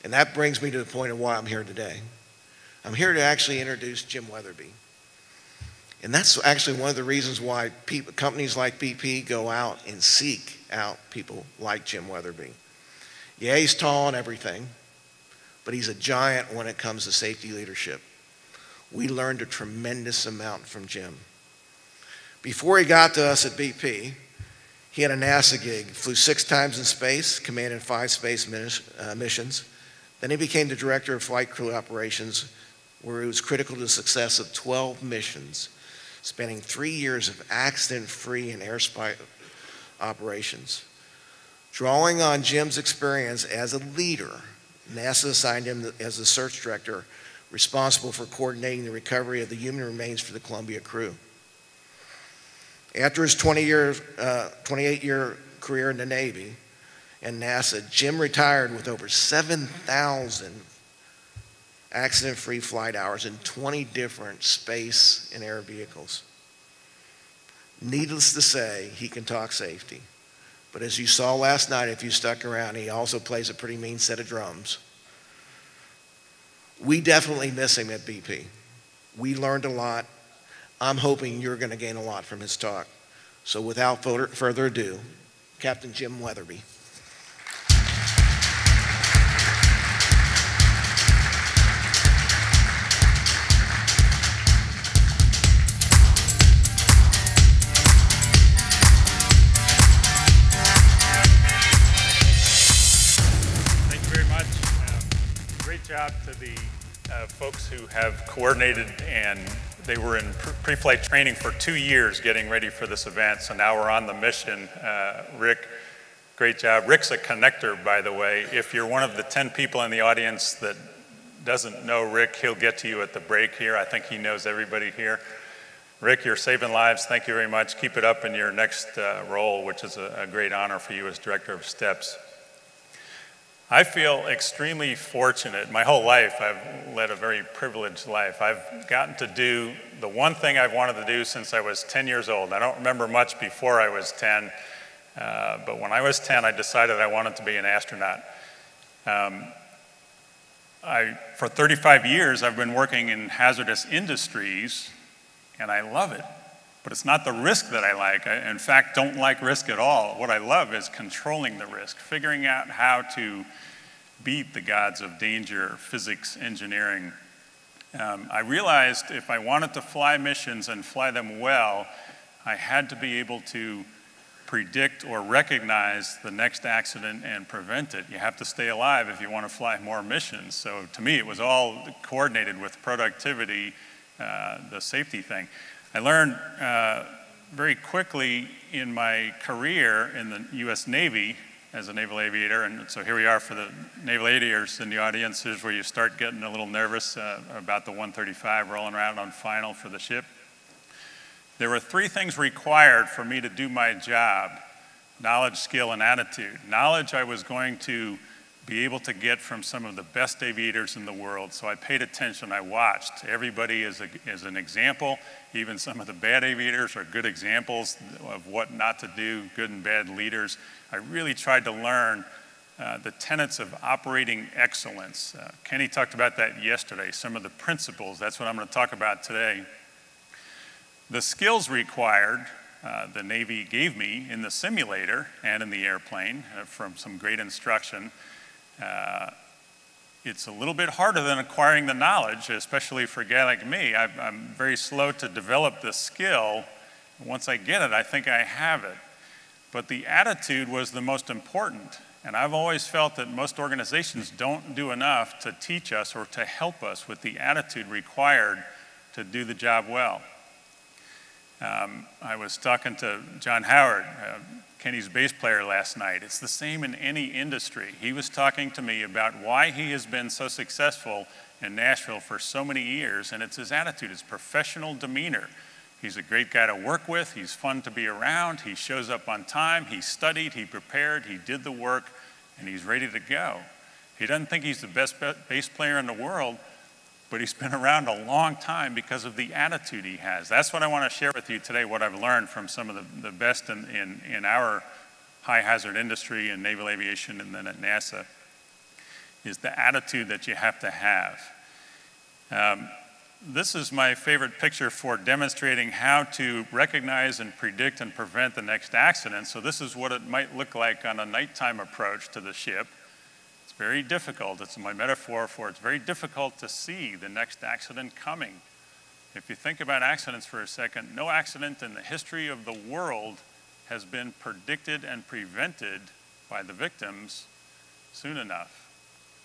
And that brings me to the point of why I'm here today. I'm here to actually introduce Jim Wetherbee. And that's actually one of the reasons why companies like BP go out and seek out people like Jim Wetherbee. Yeah, he's tall and everything, but he's a giant when it comes to safety leadership. We learned a tremendous amount from Jim. Before he got to us at BP, he had a NASA gig, flew 6 times in space, commanded 5 space missions. Then he became the director of flight crew operations, where he was critical to the success of 12 missions, spanning 3 years of accident-free and airspace operations. Drawing on Jim's experience as a leader, NASA assigned him as the search director responsible for coordinating the recovery of the human remains for the Columbia crew. After his 28-year career in the Navy and NASA, Jim retired with over 7,000 accident-free flight hours in 20 different space and air vehicles. Needless to say, he can talk safety. But as you saw last night, if you stuck around, he also plays a pretty mean set of drums. We definitely miss him at BP. We learned a lot. I'm hoping you're going to gain a lot from his talk. So without further ado, Captain Jim Wetherbee. Thank you very much. Great job to the folks who have coordinated, and they were in pre-flight training for 2 years getting ready for this event, so now we're on the mission. Rick, great job. Rick's a connector, by the way. If you're one of the 10 people in the audience that doesn't know Rick, he'll get to you at the break here. I think he knows everybody here. Rick, you're saving lives. Thank you very much. Keep it up in your next role, which is a great honor for you as Director of STEPS. I feel extremely fortunate. My whole life, I've led a very privileged life. I've gotten to do the one thing I've wanted to do since I was 10 years old. I don't remember much before I was 10, but when I was 10, I decided I wanted to be an astronaut. For 35 years, I've been working in hazardous industries, and I love it. But it's not the risk that I like. I, in fact, don't like risk at all. What I love is controlling the risk, figuring out how to beat the gods of danger, physics, engineering. I realized if I wanted to fly missions and fly them well, I had to be able to predict or recognize the next accident and prevent it. You have to stay alive if you want to fly more missions. So to me, it was all coordinated with productivity, the safety thing. I learned very quickly in my career in the US Navy as a naval aviator, and so here we are for the naval aviators in the audience. Here's where you start getting a little nervous about the 135 rolling around on final for the ship. There were 3 things required for me to do my job: knowledge, skill, and attitude. Knowledge I was going to be able to get from some of the best aviators in the world, so I paid attention, I watched. Everybody is an example. Even some of the bad aviators are good examples of what not to do, good and bad leaders. I really tried to learn the tenets of operating excellence. Kenny talked about that yesterday, some of the principles. That's what I'm going to talk about today. The skills required, the Navy gave me in the simulator and in the airplane from some great instruction. It's a little bit harder than acquiring the knowledge, especially for a guy like me. I'm very slow to develop the skill. Once I get it, I think I have it. But the attitude was the most important. And I've always felt that most organizations don't do enough to teach us or to help us with the attitude required to do the job well. I was talking to John Howard, Kenny's bass player, last night. It's the same in any industry. He was talking to me about why he has been so successful in Nashville for so many years, and it's his attitude, his professional demeanor. He's a great guy to work with. He's fun to be around. He shows up on time. He studied, he prepared, he did the work, and he's ready to go. He doesn't think he's the best bass player in the world, but he's been around a long time because of the attitude he has. That's what I want to share with you today, what I've learned from some of the best in our high hazard industry and naval aviation and then at NASA. is the attitude that you have to have. This is my favorite picture for demonstrating how to recognize and predict and prevent the next accident. So this is what it might look like on a nighttime approach to the ship. It's very difficult. It's my metaphor for it's very difficult to see the next accident coming. If you think about accidents for a second, no accident in the history of the world has been predicted and prevented by the victims soon enough.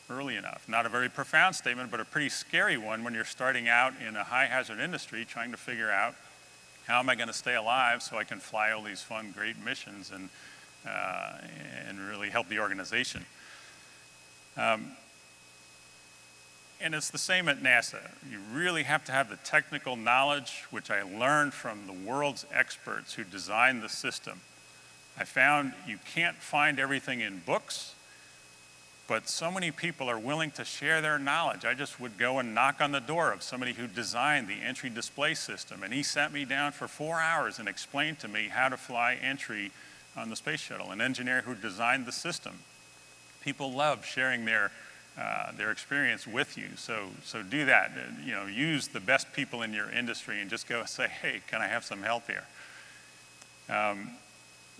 Early enough. Not a very profound statement, but a pretty scary one when you're starting out in a high hazard industry trying to figure out how am I going to stay alive so I can fly all these fun, great missions and really help the organization. And it's the same at NASA. You really have to have the technical knowledge, which I learned from the world's experts who designed the system. I found you can't find everything in books, but so many people are willing to share their knowledge. I just would go and knock on the door of somebody who designed the entry display system, and he sat me down for 4 hours and explained to me how to fly entry on the space shuttle, an engineer who designed the system. People love sharing their experience with you, so do that. You know, use the best people in your industry and just go say, hey, can I have some help here?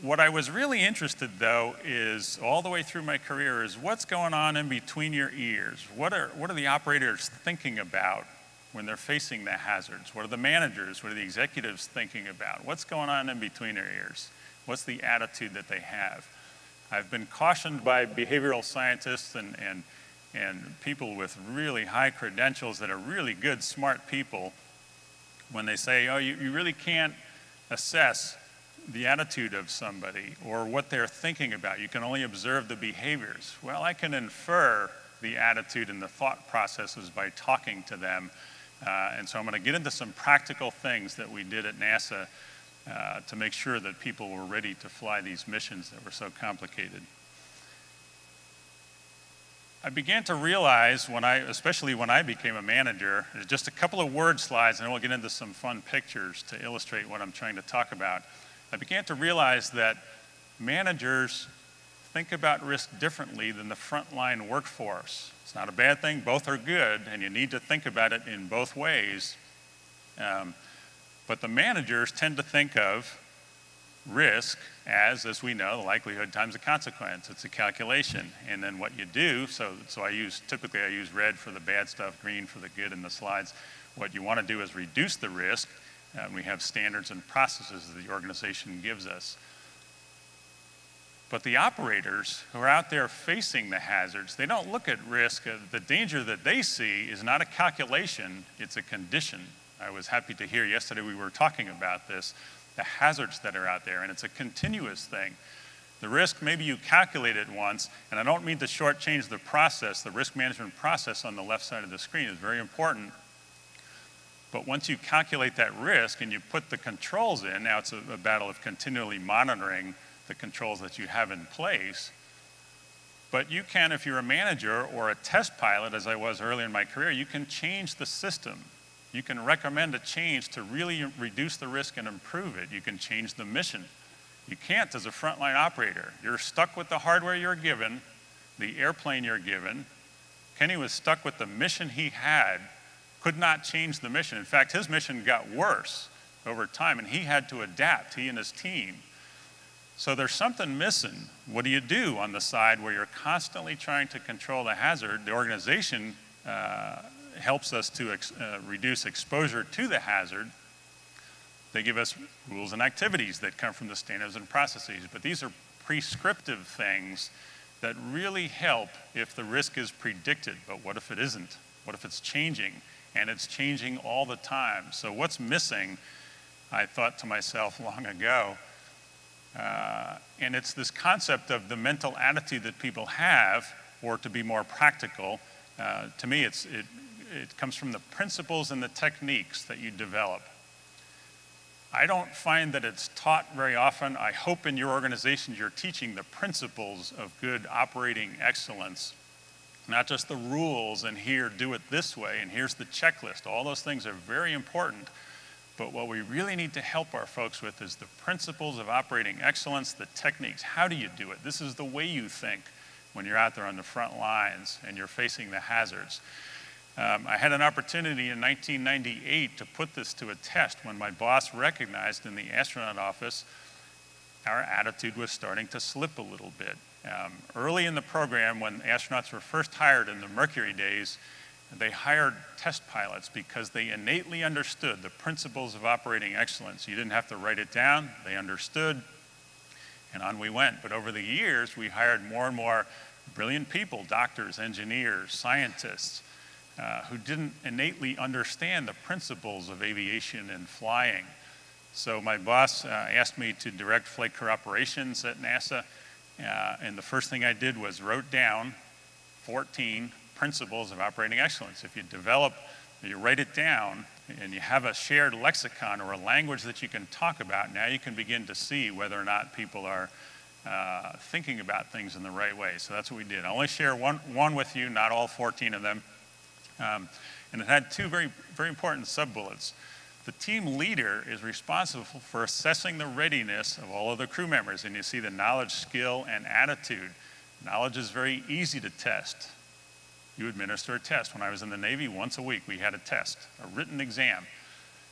What I was really interested, though, is all the way through my career is what's going on in between your ears. What are the operators thinking about when they're facing the hazards? What are the managers, what are the executives thinking about? What's going on in between their ears? What's the attitude that they have? I've been cautioned by behavioral scientists and people with really high credentials that are really good, smart people when they say, oh, you really can't assess the attitude of somebody or what they're thinking about. You can only observe the behaviors. Well, I can infer the attitude and the thought processes by talking to them. And so I'm going to get into some practical things that we did at NASA to make sure that people were ready to fly these missions that were so complicated. I began to realize especially when I became a manager, just a couple of word slides, and then we'll get into some fun pictures to illustrate what I'm trying to talk about. I began to realize that managers think about risk differently than the frontline workforce. It's not a bad thing, both are good, and you need to think about it in both ways. But the managers tend to think of risk as we know, the likelihood times the consequence. It's a calculation. And then what you do, typically I use red for the bad stuff, green for the good in the slides. What you want to do is reduce the risk. We have standards and processes that the organization gives us. But the operators who are out there facing the hazards, they don't look at risk. The danger that they see is not a calculation, it's a condition. I was happy to hear yesterday we were talking about this, the hazards that are out there, and it's a continuous thing. The risk, maybe you calculate it once, and I don't mean to shortchange the process. The risk management process on the left side of the screen is very important. But once you calculate that risk and you put the controls in, now it's a battle of continually monitoring the controls that you have in place. But you can, if you're a manager or a test pilot, as I was earlier in my career, you can change the system. You can recommend a change to really reduce the risk and improve it. You can change the mission. You can't as a frontline operator. You're stuck with the hardware you're given, the airplane you're given. Kenny was stuck with the mission he had, could not change the mission. In fact, his mission got worse over time, and he had to adapt, he and his team. So there's something missing. What do you do on the side where you're constantly trying to control the hazard? The organization helps us to reduce exposure to the hazard. They give us rules and activities that come from the standards and processes, but these are prescriptive things that really help if the risk is predicted. But what if it isn't? What if it's changing? And it's changing all the time. So what's missing, I thought to myself long ago, and it's this concept of the mental attitude that people have, or to be more practical, to me it comes from the principles and the techniques that you develop. I don't find that it's taught very often. I hope in your organizations you're teaching the principles of good operating excellence. Not just the rules and here, do it this way, and here's the checklist. All those things are very important. But what we really need to help our folks with is the principles of operating excellence, the techniques. How do you do it? This is the way you think. when you're out there on the front lines and you're facing the hazards. I had an opportunity in 1998 to put this to a test when my boss recognized in the astronaut office our attitude was starting to slip a little bit. Early in the program, when astronauts were first hired in the Mercury days, they hired test pilots because they innately understood the principles of operating excellence. You didn't have to write it down, they understood, and on we went. But over the years, we hired more and more brilliant people, doctors, engineers, scientists, who didn't innately understand the principles of aviation and flying. So my boss asked me to direct flight crew operations at NASA, and the first thing I did was wrote down 14 principles of operating excellence. If you develop, you write it down, and you have a shared lexicon or a language that you can talk about, now you can begin to see whether or not people are thinking about things in the right way. So that's what we did. I'll only share one with you, not all 14 of them. And it had two very, very important sub-bullets. The team leader is responsible for assessing the readiness of all of the crew members, and you see the knowledge, skill, and attitude. Knowledge is very easy to test. You administer a test. When I was in the Navy, once a week we had a test, a written exam.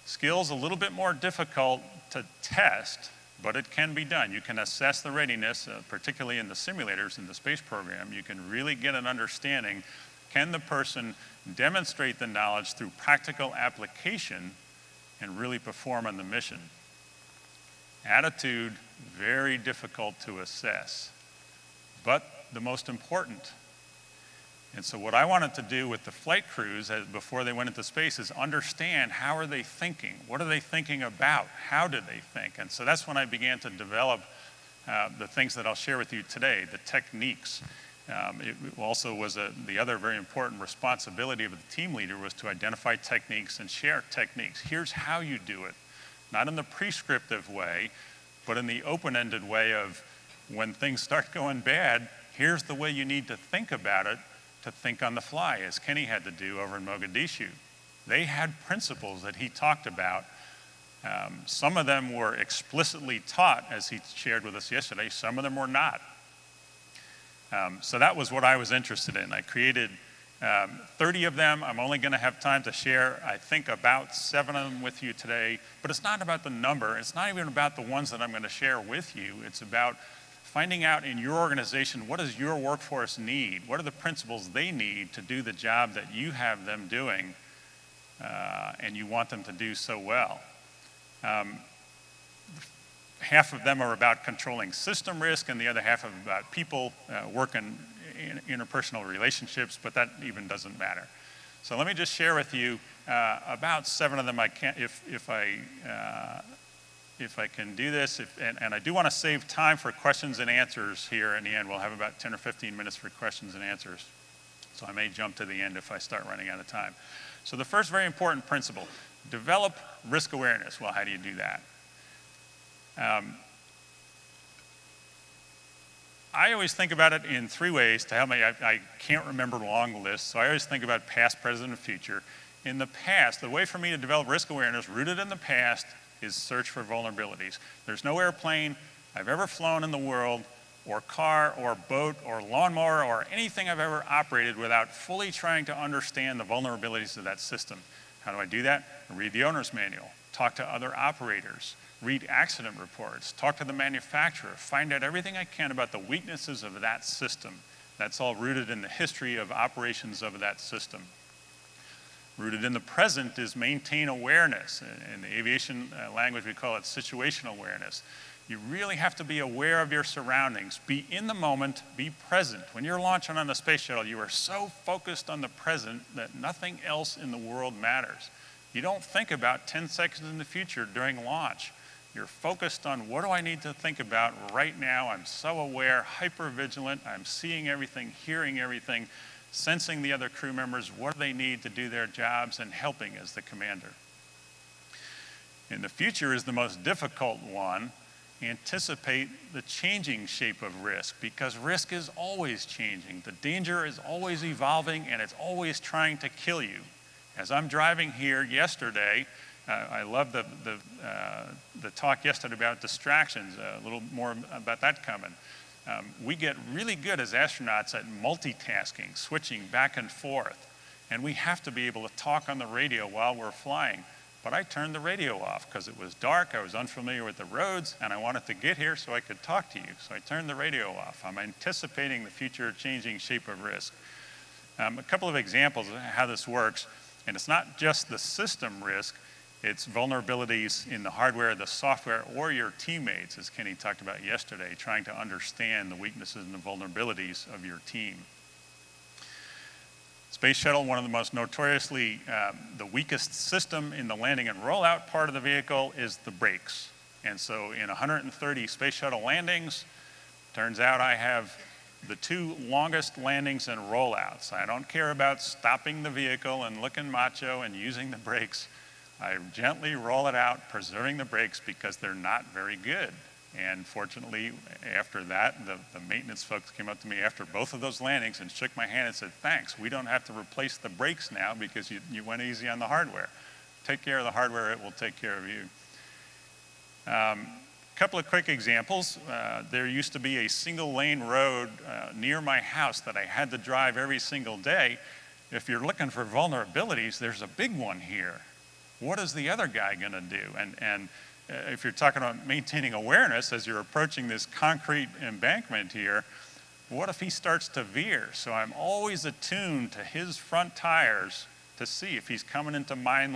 Skill's a little bit more difficult to test, but it can be done. You can assess the readiness, particularly in the simulators in the space program. You can really get an understanding. Can the person demonstrate the knowledge through practical application and really perform on the mission? Attitude, very difficult to assess, but the most important. And so what I wanted to do with the flight crews before they went into space is understand, how are they thinking? What are they thinking about? How do they think? And so that's when I began to develop the things that I'll share with you today, the techniques. It also was the other very important responsibility of the team leader was to identify techniques and share techniques. Here's how you do it, not in the prescriptive way, but in the open-ended way of when things start going bad, here's the way you need to think about it, to think on the fly, as Kenny had to do over in Mogadishu. They had principles that he talked about. Some of them were explicitly taught, as he shared with us yesterday. Some of them were not. So that was what I was interested in. I created 30 of them. I'm only going to have time to share, I think, about 7 of them with you today. But it's not about the number. It's not even about the ones that I'm going to share with you. It's about finding out in your organization, what does your workforce need? What are the principles they need to do the job that you have them doing and you want them to do so well? Half of them are about controlling system risk, and the other half are about people, work and interpersonal relationships, but that even doesn't matter. So let me just share with you about 7 of them. If I can do this, and I do want to save time for questions and answers here in the end. We'll have about 10 or 15 minutes for questions and answers. So I may jump to the end if I start running out of time. So the first very important principle, develop risk awareness. Well, how do you do that? I always think about it in 3 ways to help me. I can't remember long lists, so I always think about past, present, and future. In the past, the way for me to develop risk awareness rooted in the past is search for vulnerabilities. There's no airplane I've ever flown in the world, or car, or boat, or lawnmower, or anything I've ever operated without fully trying to understand the vulnerabilities of that system. How do I do that? I read the owner's manual, talk to other operators, read accident reports, talk to the manufacturer, find out everything I can about the weaknesses of that system. That's all rooted in the history of operations of that system. Rooted in the present is maintain awareness. In the aviation language, we call it situational awareness. You really have to be aware of your surroundings. Be in the moment, be present. When you're launching on a space shuttle, you are so focused on the present that nothing else in the world matters. You don't think about 10 seconds in the future during launch. You're focused on, what do I need to think about right now? I'm so aware, hyper vigilant. I'm seeing everything, hearing everything, sensing the other crew members, what do they need to do their jobs, and helping as the commander. And the future is the most difficult one. Anticipate the changing shape of risk, because risk is always changing. The danger is always evolving, and it's always trying to kill you. As I'm driving here yesterday, I love the talk yesterday about distractions, a little more about that coming. We get really good as astronauts at multitasking, switching back and forth. And we have to be able to talk on the radio while we're flying. But I turned the radio off because it was dark, I was unfamiliar with the roads, and I wanted to get here so I could talk to you. So I turned the radio off. I'm anticipating the future changing shape of risk. A couple of examples of how this works, and it's not just the system risk, it's vulnerabilities in the hardware, the software, or your teammates, as Kenny talked about yesterday, trying to understand the weaknesses and the vulnerabilities of your team. Space Shuttle, one of the most notoriously the weakest system in the landing and rollout part of the vehicle is the brakes. And so in 130 Space Shuttle landings, turns out I have the 2 longest landings and rollouts. I don't care about stopping the vehicle and looking macho and using the brakes. I gently roll it out, preserving the brakes because they're not very good. And fortunately, after that, the maintenance folks came up to me after both of those landings and shook my hand and said, thanks, we don't have to replace the brakes now because you went easy on the hardware. Take care of the hardware, it will take care of you. Couple of quick examples. There used to be a single lane road near my house that I had to drive every single day. If you're looking for vulnerabilities, there's a big one here. What is the other guy gonna do? And if you're talking about maintaining awareness as you're approaching this concrete embankment here, what if he starts to veer? So I'm always attuned to his front tires to see if he's coming into my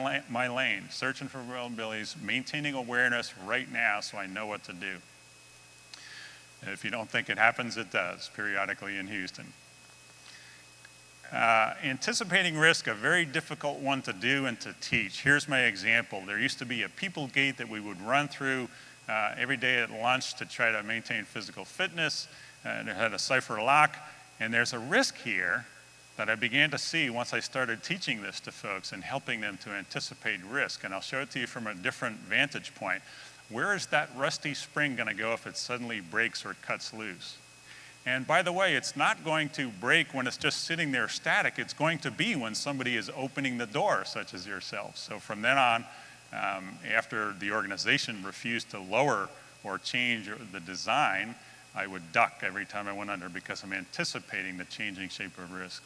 lane, searching for vulnerabilities, maintaining awareness right now so I know what to do. And if you don't think it happens, it does periodically in Houston. Anticipating risk, a very difficult one to do and to teach. Here's my example. There used to be a people gate that we would run through every day at lunch to try to maintain physical fitness. And it had a cipher lock. And there's a risk here that I began to see once I started teaching this to folks and helping them to anticipate risk. And I'll show it to you from a different vantage point. Where is that rusty spring going to go if it suddenly breaks or cuts loose? And by the way, it's not going to break when it's just sitting there static. It's going to be when somebody is opening the door, such as yourself. So from then on, after the organization refused to lower or change the design, I would duck every time I went under because I'm anticipating the changing shape of risk.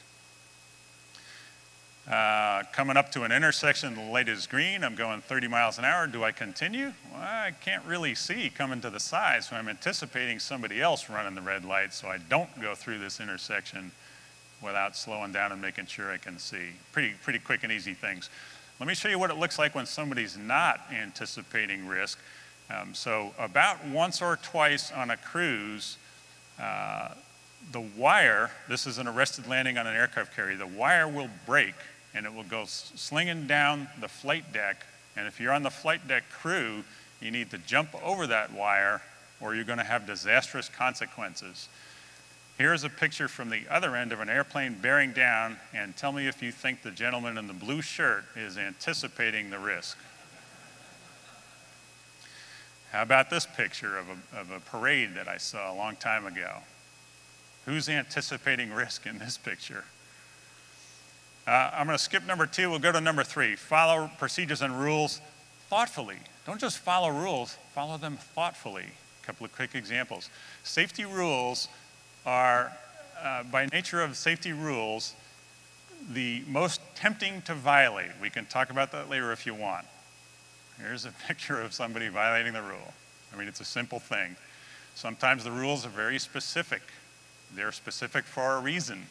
Coming up to an intersection, the light is green, I'm going 30 miles an hour, do I continue? Well, I can't really see coming to the side, so I'm anticipating somebody else running the red light so I don't go through this intersection without slowing down and making sure I can see. Pretty quick and easy things. Let me show you what it looks like when somebody's not anticipating risk. So about once or twice on a cruise, the wire, this is an arrested landing on an aircraft carrier, the wire will break and it will go slinging down the flight deck. And if you're on the flight deck crew, you need to jump over that wire or you're gonna have disastrous consequences. Here's a picture from the other end of an airplane bearing down, and tell me if you think the gentleman in the blue shirt is anticipating the risk. How about this picture of a parade that I saw a long time ago? Who's anticipating risk in this picture? I'm going to skip number 2. We'll go to number 3. Follow procedures and rules thoughtfully. Don't just follow rules, follow them thoughtfully. A couple of quick examples. Safety rules are, by nature of safety rules, the most tempting to violate. We can talk about that later if you want. Here's a picture of somebody violating the rule. I mean, it's a simple thing. Sometimes the rules are very specific. They're specific for a reason.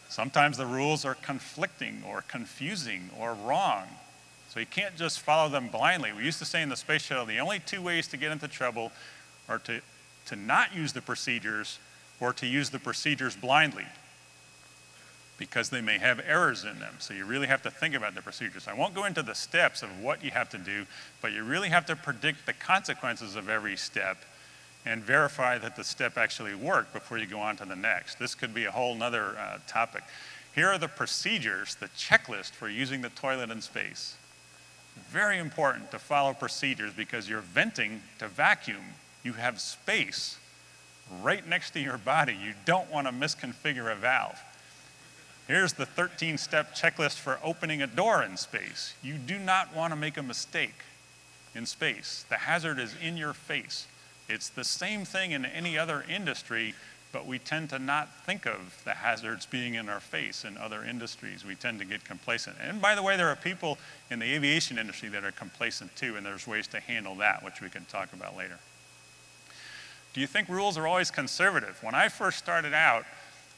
Sometimes the rules are conflicting or confusing or wrong. So you can't just follow them blindly. We used to say in the space shuttle, the only 2 ways to get into trouble are to not use the procedures or to use the procedures blindly, because they may have errors in them. So you really have to think about the procedures. I won't go into the steps of what you have to do, but you really have to predict the consequences of every step and verify that the step actually worked before you go on to the next. This could be a whole nother topic. Here are the procedures, the checklist for using the toilet in space. Very important to follow procedures because you're venting to vacuum. You have space right next to your body. You don't want to misconfigure a valve. Here's the 13-step checklist for opening a door in space. You do not want to make a mistake in space. The hazard is in your face. It's the same thing in any other industry, but we tend to not think of the hazards being in our face in other industries. We tend to get complacent. And by the way, there are people in the aviation industry that are complacent too, and there's ways to handle that, which we can talk about later. Do you think rules are always conservative? When I first started out,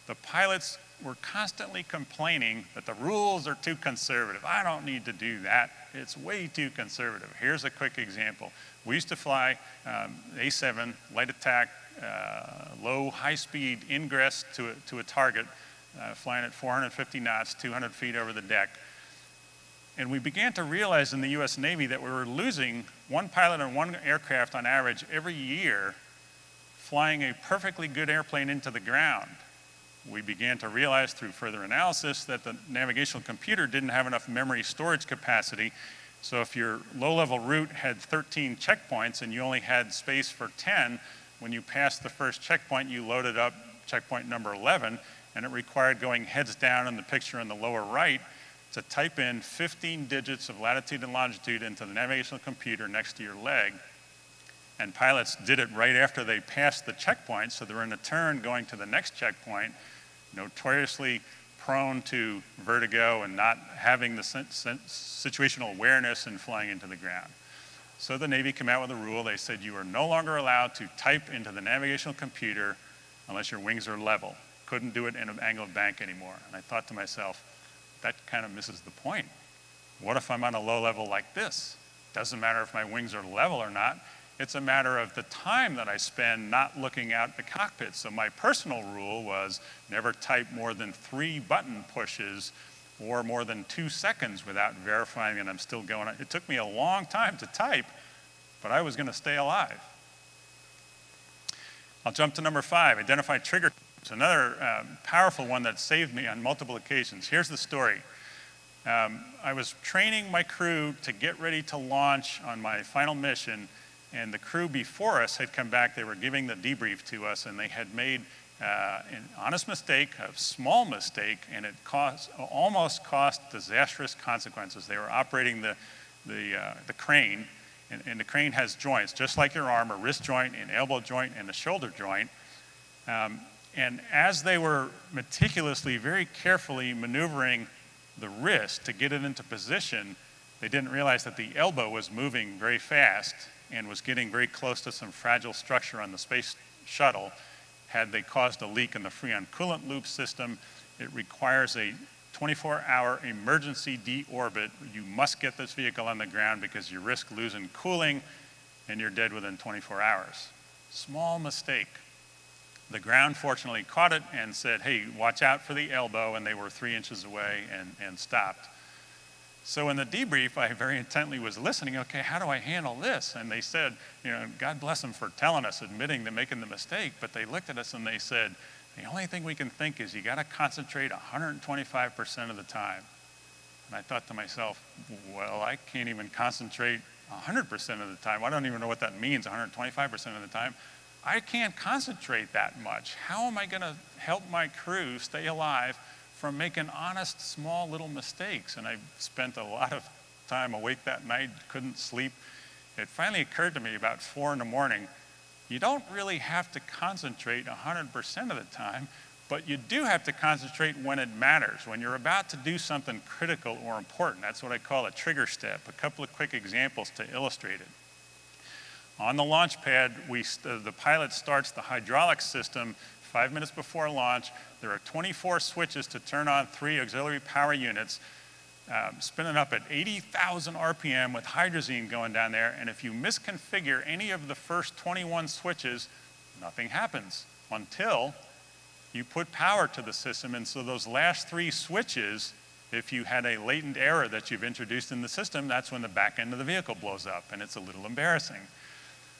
the pilots were constantly complaining that the rules are too conservative. I don't need to do that. It's way too conservative. Here's a quick example. We used to fly A7, light attack, low, high-speed ingress to a target, flying at 450 knots, 200 feet over the deck. And we began to realize in the US Navy that we were losing one pilot on one aircraft on average every year flying a perfectly good airplane into the ground. We began to realize through further analysis that the navigational computer didn't have enough memory storage capacity. So if your low-level route had 13 checkpoints and you only had space for 10, when you passed the first checkpoint, you loaded up checkpoint number 11, and it required going heads down in the picture in the lower right to type in 15 digits of latitude and longitude into the navigational computer next to your leg. And pilots did it right after they passed the checkpoint, so they're in a turn going to the next checkpoint, notoriously prone to vertigo and not having the situational awareness and flying into the ground. So the Navy came out with a rule. They said you are no longer allowed to type into the navigational computer unless your wings are level. Couldn't do it in an angled bank anymore. And I thought to myself, that kind of misses the point. What if I'm on a low level like this? Doesn't matter if my wings are level or not. It's a matter of the time that I spend not looking out the cockpit. So my personal rule was never type more than 3 button pushes or more than 2 seconds without verifying that I'm still going. It took me a long time to type, but I was going to stay alive. I'll jump to number 5, identify trigger. It's another powerful one that saved me on multiple occasions. Here's the story. I was training my crew to get ready to launch on my final mission, and the crew before us had come back. They were giving the debrief to us, and they had made an honest mistake, a small mistake, and it almost cost disastrous consequences. They were operating the crane, and the crane has joints, just like your arm, a wrist joint, an elbow joint, and a shoulder joint. And as they were meticulously, very carefully maneuvering the wrist to get it into position, they didn't realize that the elbow was moving very fast and was getting very close to some fragile structure on the space shuttle. Had they caused a leak in the Freon coolant loop system, it requires a 24-hour emergency deorbit. You must get this vehicle on the ground because you risk losing cooling and you're dead within 24 hours. Small mistake. The ground fortunately caught it and said, hey, watch out for the elbow, and they were 3 inches away and stopped. So in the debrief, I very intently was listening, okay, how do I handle this? And they said, you know, God bless them for telling us, admitting to making the mistake, but they looked at us and they said, the only thing we can think is you got to concentrate 125% of the time. And I thought to myself, well, I can't even concentrate 100% of the time. I don't even know what that means, 125% of the time. I can't concentrate that much. How am I going to help my crew stay alive from making honest, small little mistakes? And I spent a lot of time awake that night, couldn't sleep. It finally occurred to me about 4 in the morning, you don't really have to concentrate 100% of the time, but you do have to concentrate when it matters, when you're about to do something critical or important. That's what I call a trigger step. A couple of quick examples to illustrate it. On the launch pad, the pilot starts the hydraulic system 5 minutes before launch. There are 24 switches to turn on 3 auxiliary power units, spinning up at 80,000 RPM with hydrazine going down there. And if you misconfigure any of the first 21 switches, nothing happens until you put power to the system. And so those last 3 switches, if you had a latent error that you've introduced in the system, that's when the back end of the vehicle blows up, and it's a little embarrassing.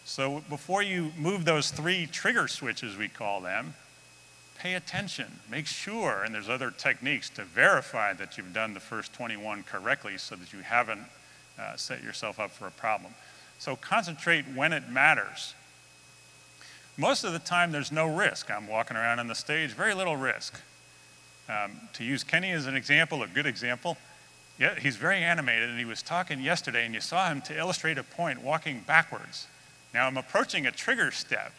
So before you move those 3 trigger switches, we call them, pay attention, make sure, and there's other techniques to verify that you've done the first 21 correctly so that you haven't set yourself up for a problem. So concentrate when it matters. Most of the time there's no risk. I'm walking around on the stage, very little risk. To use Kenny as an example, a good example, yeah, he's very animated, and he was talking yesterday, and you saw him, to illustrate a point, walking backwards. Now I'm approaching a trigger step.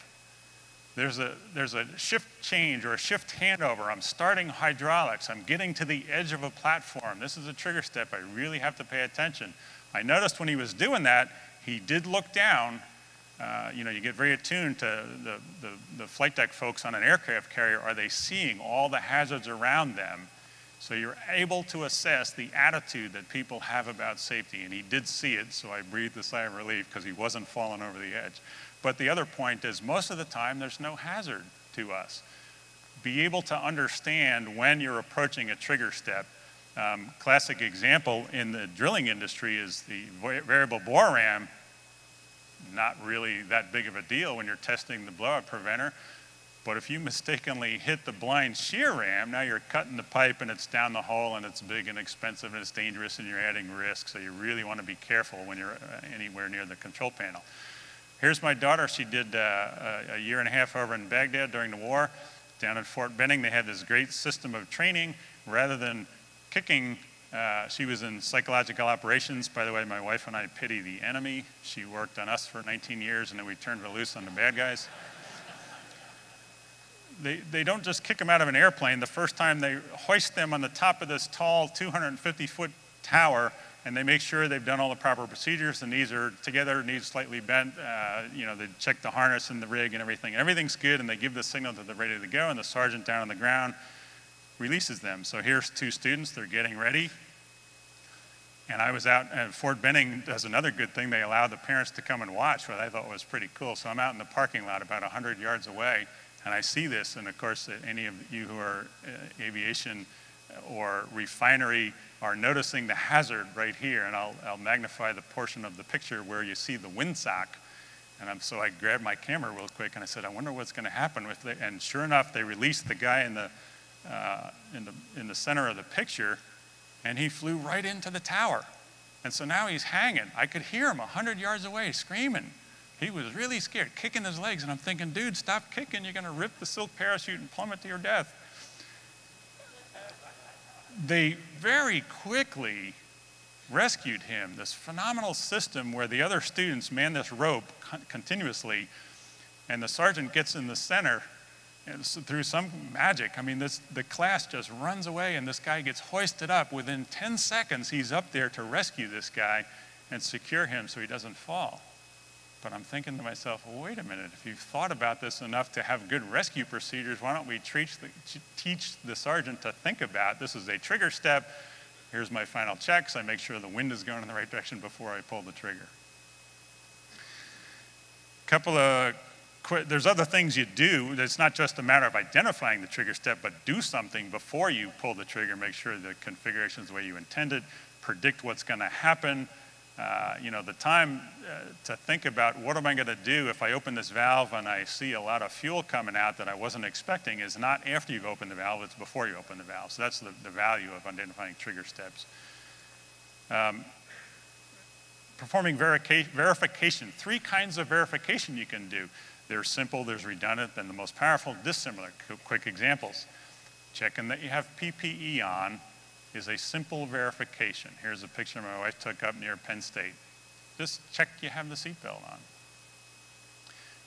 There's a shift change or a shift handover. I'm starting hydraulics. I'm getting to the edge of a platform. This is a trigger step. I really have to pay attention. I noticed when he was doing that, he did look down. You get very attuned to the flight deck folks on an aircraft carrier. Are they seeing all the hazards around them? So you're able to assess the attitude that people have about safety. And he did see it, so I breathed a sigh of relief because he wasn't falling over the edge. But the other point is, most of the time, there's no hazard to us. Be able to understand when you're approaching a trigger step. Classic example in the drilling industry is the variable bore ram. Not really that big of a deal when you're testing the blowout preventer. But if you mistakenly hit the blind shear ram, now you're cutting the pipe and it's down the hole and it's big and expensive and it's dangerous and you're adding risk. So you really want to be careful when you're anywhere near the control panel. Here's my daughter. She did a year and a half over in Baghdad during the war. Down at Fort Benning, they had this great system of training. Rather than kicking, she was in psychological operations. By the way, my wife and I pity the enemy. She worked on us for 19 years, and then we turned her loose on the bad guys. They don't just kick them out of an airplane. The first time they hoist them on the top of this tall 250-foot tower, and they make sure they've done all the proper procedures. The knees are together, knees slightly bent. They check the harness and the rig and everything. Everything's good, and they give the signal that they're ready to go, and the sergeant down on the ground releases them. So here's two students. They're getting ready. And I was out at Fort Benning. Does another good thing. They allow the parents to come and watch, what I thought was pretty cool. So I'm out in the parking lot about 100 yards away, and I see this. And of course, any of you who are aviation or refinery are noticing the hazard right here. And I'll magnify the portion of the picture where you see the windsock. And so I grabbed my camera real quick and I said, I wonder what's going to happen with it. And sure enough, they released the guy in the center of the picture, and he flew right into the tower. And so now he's hanging. I could hear him 100 yards away screaming. He was really scared, kicking his legs. And I'm thinking, dude, stop kicking. You're going to rip the silk parachute and plummet to your death. They very quickly rescued him. This phenomenal system where the other students man this rope continuously, and the sergeant gets in the center, and through some magic, the class just runs away, and this guy gets hoisted up. Within 10 seconds, he's up there to rescue this guy and secure him so he doesn't fall. But I'm thinking to myself, well, wait a minute, if you've thought about this enough to have good rescue procedures, why don't we teach the sergeant to think about, this is a trigger step, here's my final checks, I make sure the wind is going in the right direction before I pull the trigger. There's other things you do. It's not just a matter of identifying the trigger step, but do something before you pull the trigger, make sure the configuration is the way you intended, predict what's going to happen. The time to think about what am I going to do if I open this valve and I see a lot of fuel coming out that I wasn't expecting is not after you've opened the valve, it's before you open the valve. So that's the value of identifying trigger steps. Performing verification. 3 kinds of verification you can do. There's simple, there's redundant, and the most powerful, dissimilar. Quick examples. Checking that you have PPE on is a simple verification. Here's a picture my wife took up near Penn State. Just check you have the seatbelt on.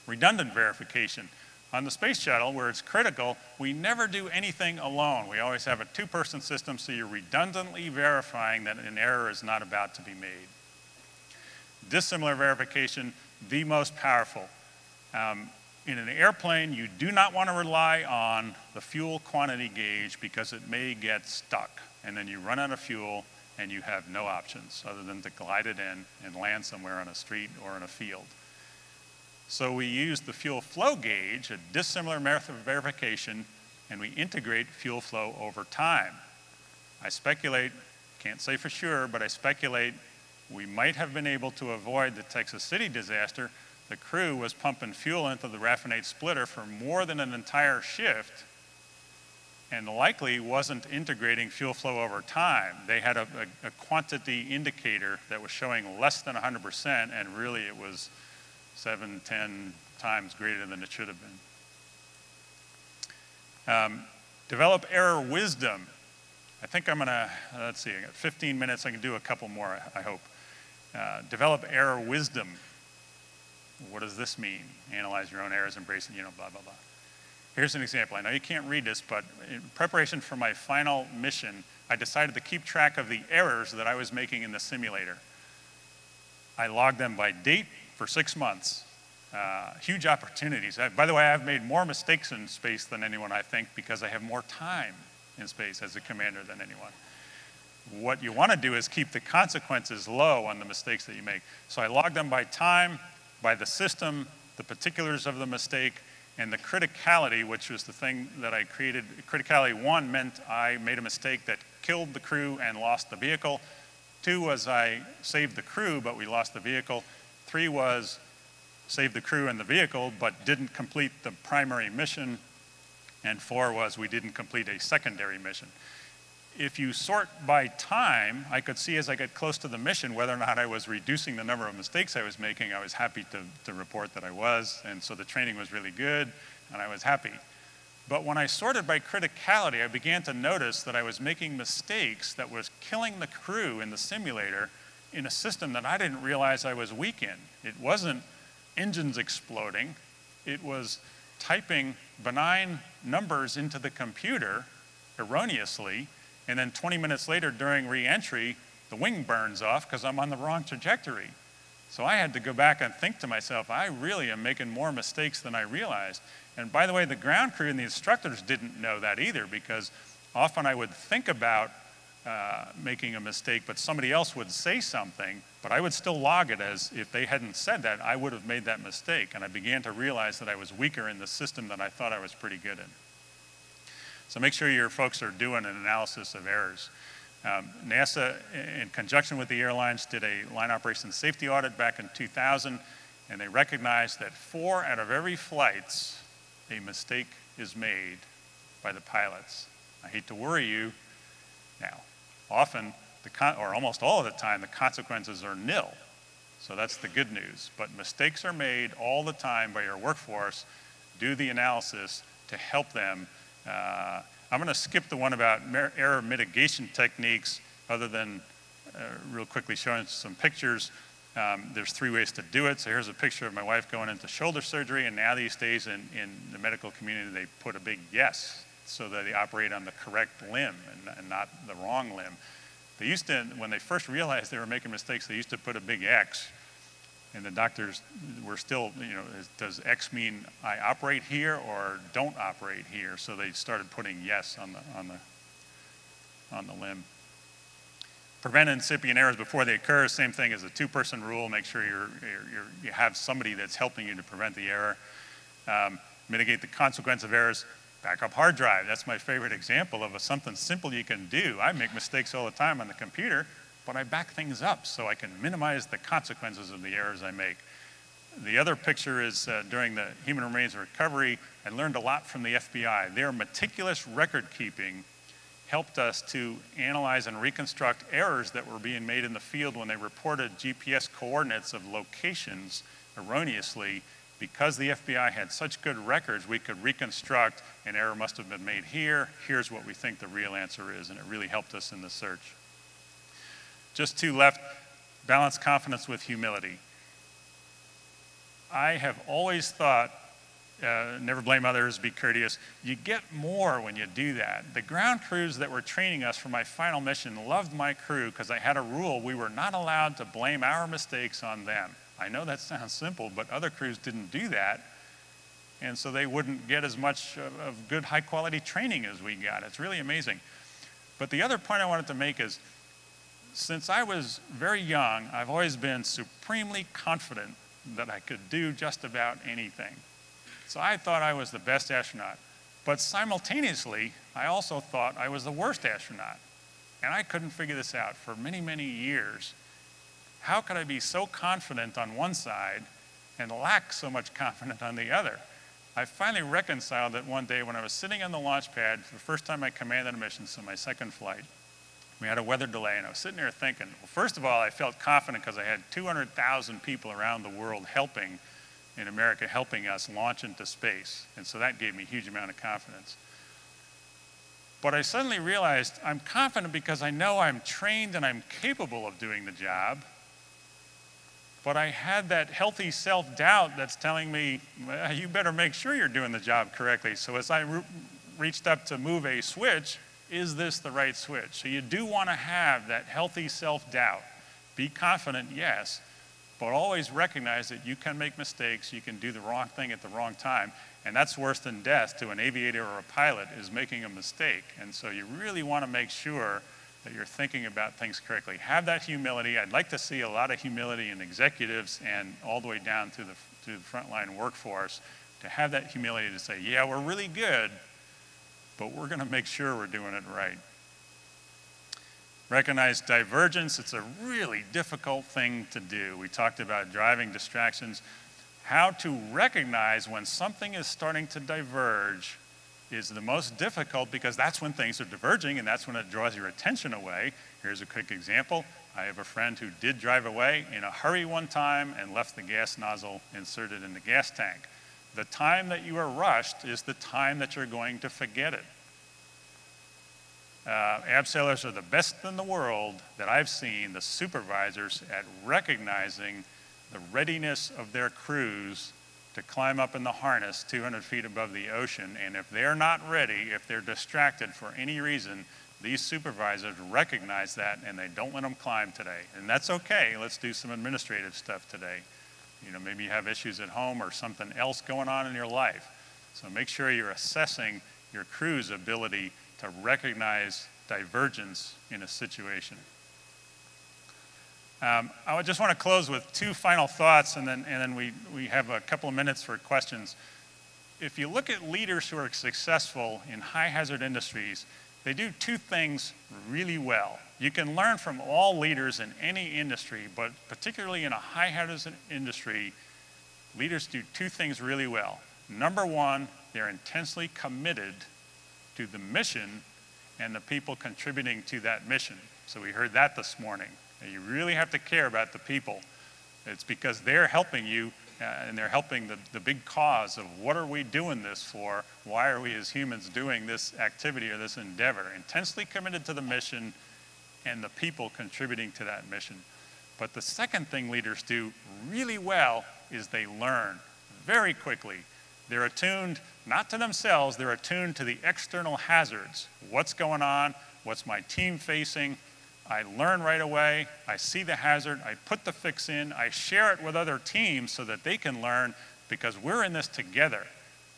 Redundant verification. On the space shuttle, where it's critical, we never do anything alone. We always have a 2-person system, so you're redundantly verifying that an error is not about to be made. Dissimilar verification, the most powerful. In an airplane, you do not want to rely on the fuel quantity gauge because it may get stuck. And then you run out of fuel and you have no options other than to glide it in and land somewhere on a street or in a field. So we use the fuel flow gauge, a dissimilar method of verification, and we integrate fuel flow over time. I speculate, can't say for sure, but I speculate we might have been able to avoid the Texas City disaster. The crew was pumping fuel into the raffinate splitter for more than an entire shift and likely wasn't integrating fuel flow over time. They had a quantity indicator that was showing less than 100%, and really it was 7, 10 times greater than it should have been. Develop error wisdom. I think I'm gonna, let's see, I got 15 minutes, I can do a couple more, I hope. Develop error wisdom. What does this mean? Analyze your own errors, embrace it, blah, blah, blah. Here's an example. I know you can't read this, but in preparation for my final mission, I decided to keep track of the errors that I was making in the simulator. I logged them by date for 6 months. Huge opportunities. By the way, I've made more mistakes in space than anyone, I think, because I have more time in space as a commander than anyone. What you want to do is keep the consequences low on the mistakes that you make. So I logged them by time, by the system, the particulars of the mistake, and the criticality, which was the thing that I created. Criticality 1 meant I made a mistake that killed the crew and lost the vehicle. 2 was I saved the crew, but we lost the vehicle. 3 was saved the crew and the vehicle, but didn't complete the primary mission. And 4 was we didn't complete a secondary mission. If you sort by time, I could see as I get close to the mission whether or not I was reducing the number of mistakes I was making. I was happy to report that I was, and so the training was really good, and I was happy. But when I sorted by criticality, I began to notice that I was making mistakes that was killing the crew in the simulator in a system that I didn't realize I was weak in. It wasn't engines exploding. It was typing benign numbers into the computer erroneously, and then 20 minutes later during re-entry, the wing burns off because I'm on the wrong trajectory. So I had to go back and think to myself, I really am making more mistakes than I realized. And by the way, the ground crew and the instructors didn't know that either, because often I would think about making a mistake, but somebody else would say something, but I would still log it as if they hadn't said that, I would have made that mistake. And I began to realize that I was weaker in the system than I thought I was pretty good in. So make sure your folks are doing an analysis of errors. NASA, in conjunction with the airlines, did a line operations safety audit back in 2000, and they recognized that 4 out of every flights, a mistake is made by the pilots. I hate to worry you. Now, often, or almost all of the time, the consequences are nil. So that's the good news. But mistakes are made all the time by your workforce. Do the analysis to help them. I'm going to skip the one about error mitigation techniques, other than real quickly showing some pictures. There's 3 ways to do it. So here's a picture of my wife going into shoulder surgery, and now these days in the medical community, they put a big yes so that they operate on the correct limb and not the wrong limb. They used to, when they first realized they were making mistakes, they used to put a big X. And the doctors were still, does X mean I operate here or don't operate here? So they started putting yes on the limb. Prevent incipient errors before they occur. Same thing as a 2-person rule. Make sure you have somebody that's helping you to prevent the error. Mitigate the consequence of errors. Backup hard drive. That's my favorite example of something simple you can do. I make mistakes all the time on the computer, but I back things up so I can minimize the consequences of the errors I make. The other picture is during the human remains recovery. I learned a lot from the FBI. Their meticulous record keeping helped us to analyze and reconstruct errors that were being made in the field when they reported GPS coordinates of locations erroneously. Because the FBI had such good records, we could reconstruct an error must have been made here. Here's what we think the real answer is, and it really helped us in the search. Just 2 left. Balance confidence with humility. I have always thought, never blame others, be courteous. You get more when you do that. The ground crews that were training us for my final mission loved my crew because I had a rule. We were not allowed to blame our mistakes on them. I know that sounds simple, but other crews didn't do that. And so they wouldn't get as much of good, high-quality training as we got. It's really amazing. But the other point I wanted to make is, since I was very young, I've always been supremely confident that I could do just about anything. So I thought I was the best astronaut. But simultaneously, I also thought I was the worst astronaut. And I couldn't figure this out for many, many years. How could I be so confident on one side and lack so much confidence on the other? I finally reconciled it one day when I was sitting on the launch pad for the first time I commanded a mission, so my second flight. We had a weather delay, and I was sitting there thinking, well, first of all, I felt confident because I had 200,000 people around the world in America, helping us launch into space. And so that gave me a huge amount of confidence. But I suddenly realized I'm confident because I know I'm trained and I'm capable of doing the job. but I had that healthy self-doubt that's telling me, well, you better make sure you're doing the job correctly. So as I reached up to move a switch, is this the right switch? So you do want to have that healthy self-doubt. Be confident, yes, but always recognize that you can make mistakes, you can do the wrong thing at the wrong time, and that's worse than death to an aviator or a pilot, is making a mistake. And so you really want to make sure that you're thinking about things correctly. Have that humility. I'd like to see a lot of humility in executives and all the way down to the frontline workforce, to have that humility to say, yeah, we're really good, but we're going to make sure we're doing it right. Recognize divergence. It's a really difficult thing to do. We talked about driving distractions. How to recognize when something is starting to diverge is the most difficult, because that's when things are diverging and that's when it draws your attention away. Here's a quick example. I have a friend who did drive away in a hurry one time and left the gas nozzle inserted in the gas tank. The time that you are rushed is the time that you're going to forget it. Abseilers are the best in the world that I've seen, the supervisors, at recognizing the readiness of their crews to climb up in the harness 200 feet above the ocean. And if they're not ready, if they're distracted for any reason, these supervisors recognize that and they don't let them climb today. And that's okay. Let's do some administrative stuff today. You know, maybe you have issues at home or something else going on in your life. So make sure you're assessing your crew's ability to recognize divergence in a situation. I just want to close with two final thoughts, and then we have a couple of minutes for questions. If you look at leaders who are successful in high hazard industries, they do two things really well. You can learn from all leaders in any industry, but particularly in a high hazard industry, leaders do two things really well. Number one, they're intensely committed to the mission and the people contributing to that mission. So we heard that this morning. You really have to care about the people. It's because they're helping you and they're helping the big cause of what are we doing this for? Why are we as humans doing this activity or this endeavor? Intensely committed to the mission and the people contributing to that mission. But the second thing leaders do really well is they learn very quickly. They're attuned not to themselves, they're attuned to the external hazards. What's going on? What's my team facing? I learn right away, I see the hazard, I put the fix in, I share it with other teams so that they can learn, because we're in this together.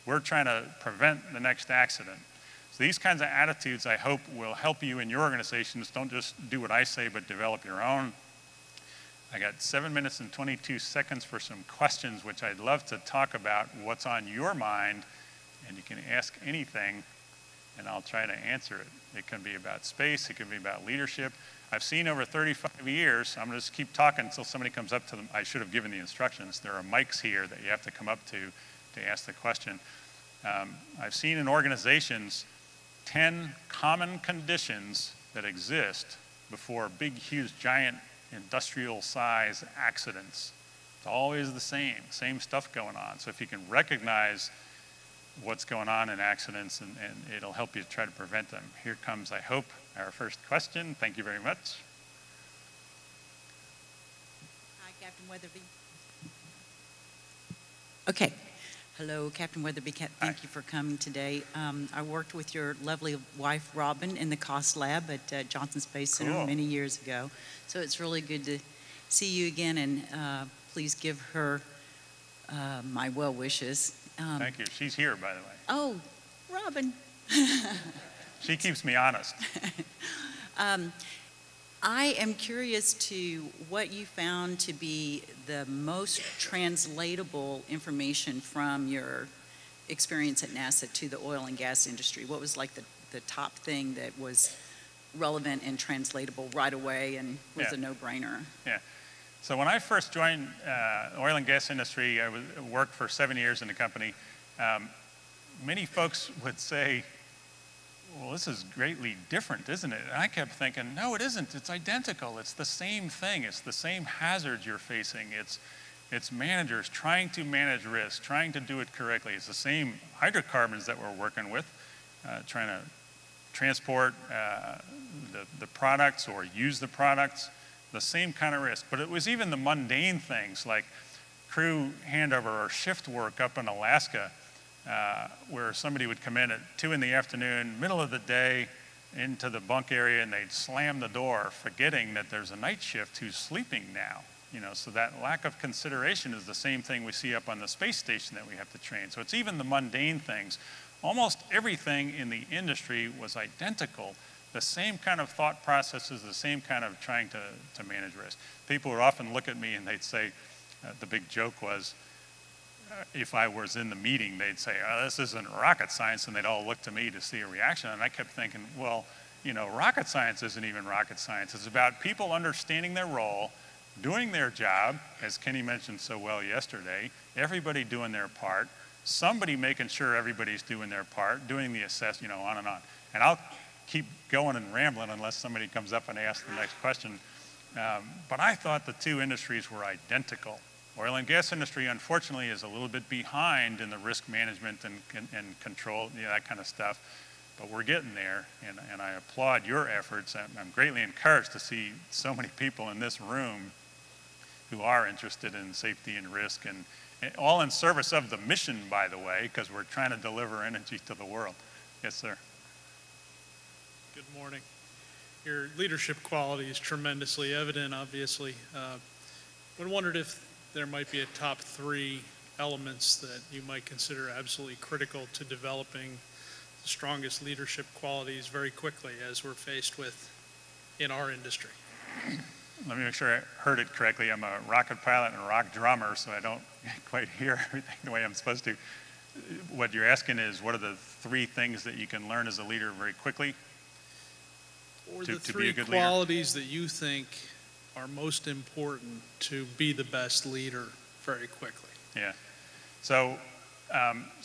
We're trying to prevent the next accident. So these kinds of attitudes, I hope, will help you in your organizations. Don't just do what I say, but develop your own. I got 7 minutes and 22 seconds for some questions, which I'd love to talk about what's on your mind, and you can ask anything, and I'll try to answer it. It can be about space, it can be about leadership. I've seen over 35 years, I'm gonna just keep talking until somebody comes up to them. I should have given the instructions. There are mics here that you have to come up to ask the question. I've seen in organizations 10 common conditions that exist before big, huge, giant industrial size accidents. It's always the same stuff going on. So if you can recognize what's going on in accidents, and it'll help you try to prevent them. Here comes, I hope, our first question. Thank you very much. Hi, Captain Wetherbee. Okay. Hello, Captain Wetherbee. Thank you for coming today. I worked with your lovely wife, Robin, in the COS lab at Johnson Space Center many years ago. So it's really good to see you again, and please give her my well wishes. Thank you. She's here, by the way. Oh, Robin. She keeps me honest. I am curious to what you found to be the most translatable information from your experience at NASA to the oil and gas industry. What was like the top thing that was relevant and translatable right away and was a no-brainer? Yeah. So when I first joined oil and gas industry, I worked for 7 years in the company. Many folks would say, well, this is greatly different, isn't it? And I kept thinking, no, it isn't. It's identical. It's the same thing. It's the same hazards you're facing. It's managers trying to manage risk, trying to do it correctly. It's the same hydrocarbons that we're working with, trying to transport the products or use the products. the same kind of risk. But it was even the mundane things like crew handover or shift work up in Alaska, where somebody would come in at 2 in the afternoon, middle of the day, into the bunk area, and they'd slam the door, forgetting that there's a night shift who's sleeping now. You know, so that lack of consideration is the same thing we see up on the space station that we have to train. So it's even the mundane things. Almost everything in the industry was identical. The same kind of thought processes, the same kind of trying to manage risk. People would often look at me and they'd say, the big joke was, if I was in the meeting, they'd say, oh, this isn't rocket science, and they'd all look to me to see a reaction. And I kept thinking, well, you know, rocket science isn't even rocket science. It's about people understanding their role, doing their job, as Kenny mentioned so well yesterday, everybody doing their part, somebody making sure everybody's doing their part, doing the assess, you know, on and on. And I'll keep going and rambling unless somebody comes up and asks the next question. But I thought the two industries were identical. Oil and gas industry, unfortunately, is a little bit behind in the risk management and control, you know, that kind of stuff. But we're getting there, and I applaud your efforts. I'm greatly encouraged to see so many people in this room who are interested in safety and risk, and all in service of the mission, by the way, because we're trying to deliver energy to the world. Yes, sir. Good morning. Your leadership quality is tremendously evident, obviously. I wondered if there might be a top 3 elements that you might consider absolutely critical to developing the strongest leadership qualities very quickly as we're faced with in our industry. Let me make sure I heard it correctly. I'm a rocket pilot and a rock drummer, so I don't quite hear everything the way I'm supposed to. What you're asking is, what are the 3 things that you can learn as a leader very quickly? Or the 3 qualities that you think are most important to be the best leader very quickly? Yeah. So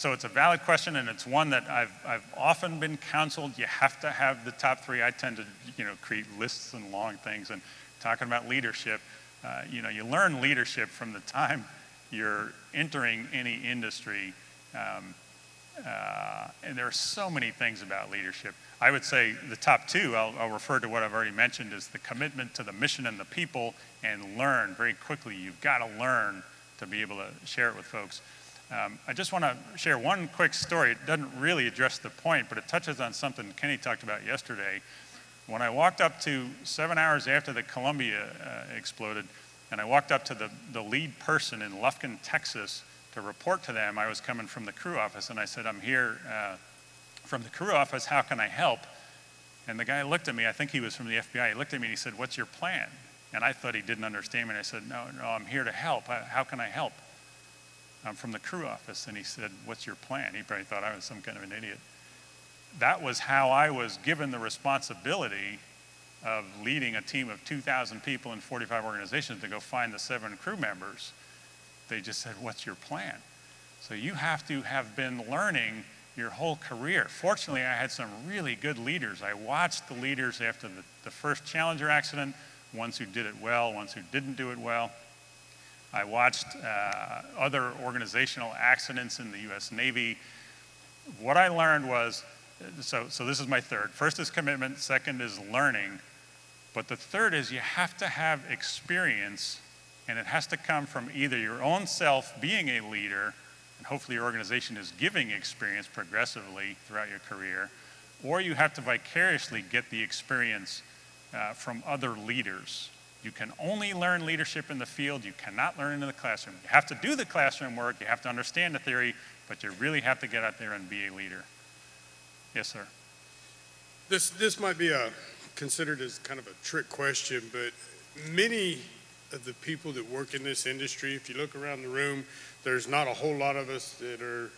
it's a valid question, and it's one that I've often been counseled. You have to have the top 3. I tend to, you know, create lists and long things. And talking about leadership, you know, you learn leadership from the time you're entering any industry. And there are so many things about leadership. I would say the top 2, I'll refer to what I've already mentioned, is the commitment to the mission and the people, and learn very quickly. You've got to learn to be able to share it with folks. I just want to share one quick story. It doesn't really address the point, but it touches on something Kenny talked about yesterday. When I walked up to 7 hours after the Columbia exploded, and I walked up to the lead person in Lufkin, Texas, to report to them, I was coming from the crew office, and I said, I'm here from the crew office, how can I help? And the guy looked at me, I think he was from the FBI, he looked at me and he said, what's your plan? And I thought he didn't understand me, and I said, no, I'm here to help. How can I help? I'm from the crew office. And he said, what's your plan? He probably thought I was some kind of an idiot. That was how I was given the responsibility of leading a team of 2,000 people in 45 organizations to go find the 7 crew members. They just said, what's your plan? So you have to have been learning your whole career. Fortunately, I had some really good leaders. I watched the leaders after the first Challenger accident, ones who did it well, ones who didn't do it well. I watched other organizational accidents in the US Navy. What I learned was, so this is my 3rd. First is commitment, 2nd is learning, but the 3rd is you have to have experience, and it has to come from either your own self being a leader, and hopefully your organization is giving experience progressively throughout your career, or you have to vicariously get the experience from other leaders. You can only learn leadership in the field. You cannot learn in the classroom. You have to do the classroom work. You have to understand the theory, but you really have to get out there and be a leader. Yes, sir. This might be considered as kind of a trick question, but many of the people that work in this industry, if you look around the room, there's not a whole lot of us that are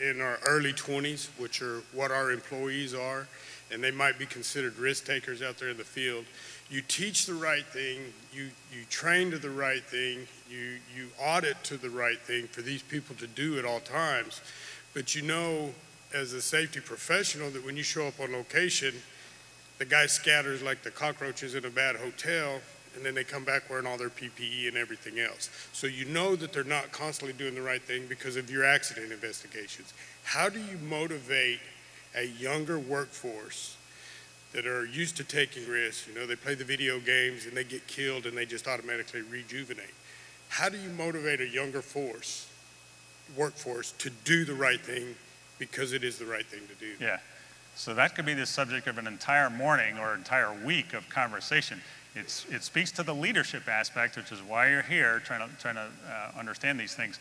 in our early 20s, which are what our employees are, and they might be considered risk takers out there in the field. You teach the right thing, you train to the right thing, you audit to the right thing for these people to do at all times. But you know, as a safety professional, that when you show up on location, the guy scatters like the cockroaches in a bad hotel, and then they come back wearing all their PPE and everything else. So you know that they're not constantly doing the right thing because of your accident investigations. How do you motivate a younger workforce that are used to taking risks. You know, they play the video games and they get killed and they just automatically rejuvenate. How do you motivate a younger workforce to do the right thing because it is the right thing to do? Yeah. So that could be the subject of an entire morning or entire week of conversation. It speaks to the leadership aspect, which is why you're here, trying to understand these things.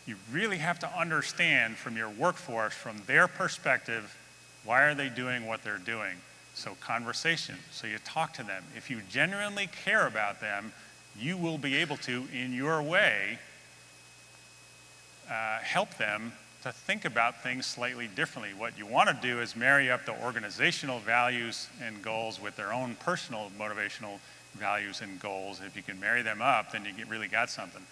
You really have to understand from your workforce, from their perspective, why are they doing what they're doing? So conversation, so you talk to them. If you genuinely care about them, you will be able to, in your way, help them to think about things slightly differently. What you want to do is marry up the organizational values and goals with their own personal motivational values and goals. If you can marry them up, then you really got something.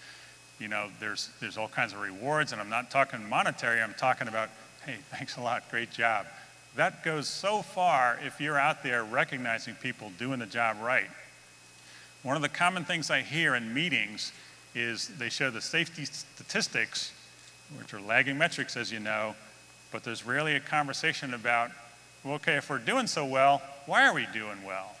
You know, there's all kinds of rewards, and I'm not talking monetary, I'm talking about, hey, thanks a lot, great job. That goes so far if you're out there recognizing people doing the job right. One of the common things I hear in meetings is they show the safety statistics, which are lagging metrics, as you know, but there's rarely a conversation about, well, okay, if we're doing so well, why are we doing well?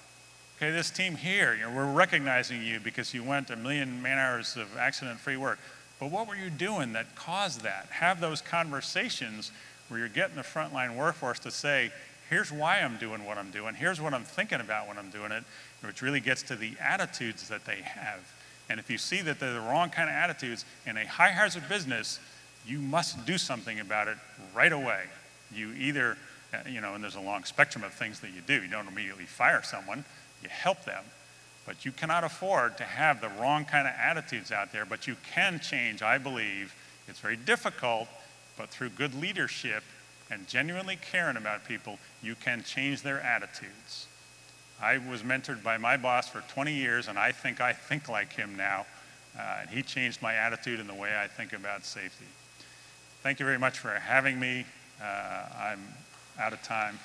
Okay, this team here, we're recognizing you because you went 1 million man-hours of accident-free work, but what were you doing that caused that? Have those conversations where you're getting the frontline workforce to say, here's why I'm doing what I'm doing, here's what I'm thinking about when I'm doing it, which really gets to the attitudes that they have. And if you see that they're the wrong kind of attitudes in a high-hazard business, you must do something about it right away. You either, and there's a long spectrum of things that you do. You don't immediately fire someone, you help them. But you cannot afford to have the wrong kind of attitudes out there, but you can change, I believe. It's very difficult, but through good leadership and genuinely caring about people, you can change their attitudes. I was mentored by my boss for 20 years, and I think like him now. And he changed my attitude and the way I think about safety. Thank you very much for having me. I'm out of time.